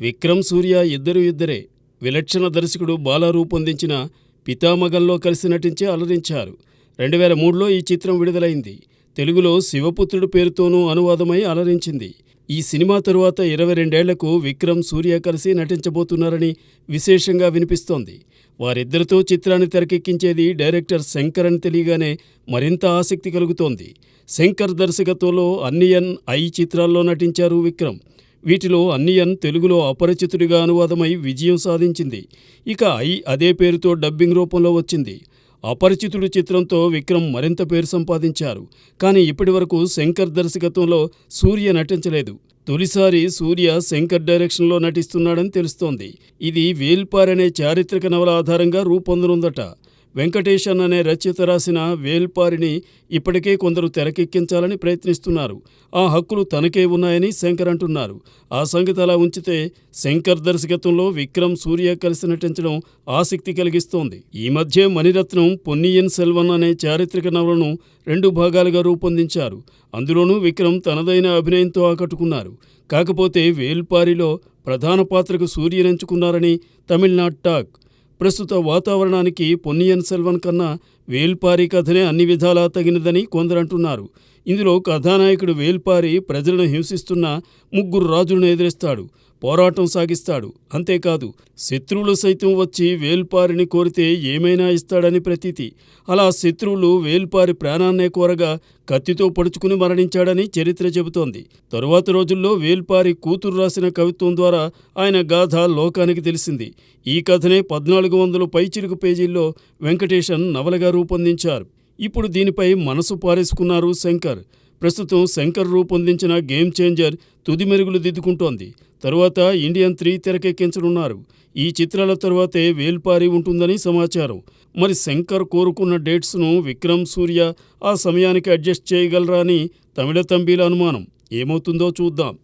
విక్రమ్, సూర్య ఇద్దరే. విలక్షణ దర్శకుడు బాలా రూపొందించిన పితామగంలో కలిసి నటించి అలరించారు. 2003లో ఈ చిత్రం విడుదలైంది. తెలుగులో శివపుత్రుడు పేరుతోనూ అనువాదమై అలరించింది. ఈ సినిమా తరువాత 22 ఏళ్లకు విక్రమ్, సూర్య కలిసి నటించబోతున్నారని విశేషంగా వినిపిస్తోంది. వారిద్దరితో చిత్రాన్ని తెరకెక్కించేది డైరెక్టర్ శంకర్ అని తెలియగానే మరింత ఆసక్తి కలుగుతోంది. శంకర్ దర్శకత్వంలో అన్నియన్, ఐ చిత్రాల్లో నటించారు విక్రమ్. వీటిలో అన్నియన్ తెలుగులో అపరిచితుడిగా అనువాదమై విజయం సాధించింది. ఇక ఐ అదే పేరుతో డబ్బింగ్ రూపంలో వచ్చింది. అపరిచితుడు చిత్రంతో విక్రమ్ మరింత పేరు సంపాదించారు. కానీ ఇప్పటివరకు శంకర్ దర్శకత్వంలో సూర్య నటించలేదు. తొలిసారి సూర్య శంకర్ డైరెక్షన్లో నటిస్తున్నాడని తెలుస్తోంది. ఇది వేల్పార్ అనే చారిత్రక నవల ఆధారంగా రూపొందనుందట. వెంకటేశన్ అనే రచయిత రాసిన వేల్పారిని ఇప్పటికే కొందరు తెరకెక్కించాలని ప్రయత్నిస్తున్నారు. ఆ హక్కులు తనకే ఉన్నాయని శంకర్ అంటున్నారు. ఆ సంగతి అలా ఉంచితే శంకర్ దర్శకత్వంలో విక్రమ్, సూర్య కలిసి నటించడం ఆసక్తి కలిగిస్తోంది. ఈ మధ్య మణిరత్నం పొన్నియిన్ సెల్వన్ అనే చారిత్రక నవలను 2 భాగాలుగా రూపొందించారు. అందులోనూ విక్రమ్ తనదైన అభినయంతో ఆకట్టుకున్నారు. కాకపోతే వేల్పారిలో ప్రధాన పాత్రకు సూర్యనెంచుకున్నారని తమిళనాడు టాక్. ప్రస్తుత వాతావరణానికి పొన్నియిన్ సెల్వన్ కన్నా వేల్పారి కథనే అన్ని విధాలా తగినదని కొందరంటున్నారు. ఇందులో కథానాయకుడు వేల్పారి ప్రజలను హింసిస్తున్న 3 రాజులను ఎదిరిస్తాడు, పోరాటం సాగిస్తాడు. అంతేకాదు, శత్రువులు సైతం వచ్చి వేల్పారిని కోరితే ఏమైనా ఇస్తాడని ప్రతీతి. అలా శత్రువులు వేల్పారి ప్రాణాన్నే కోరగా కత్తితో పొడుచుకుని మరణించాడని చరిత్ర చెబుతోంది. తరువాత రోజుల్లో వేల్పారి కూతురు రాసిన కవిత్వం ద్వారా ఆయన గాథ లోకానికి తెలిసింది. ఈ కథనే 1400 పైచిలుకు పేజీల్లో వెంకటేశన్ నవలగా రూపొందించారు. ఇప్పుడు దీనిపై మనసు పారేసుకున్నారు శంకర్. ప్రస్తుతం శంకర్ రూపొందించిన గేమ్ చేంజర్ తుది మెరుగులు దిద్దుకుంటోంది. తరువాత ఇండియన్ 3 తెరకెక్కించనున్నారు. ఈ చిత్రాల తరువాతే వేల్పారి ఉంటుందని సమాచారం. మరి శంకర్ కోరుకున్న డేట్స్ను విక్రమ్, సూర్య ఆ సమయానికి అడ్జస్ట్ చేయగలరా అని తమిళ తంబీల అనుమానం. ఏమవుతుందో చూద్దాం.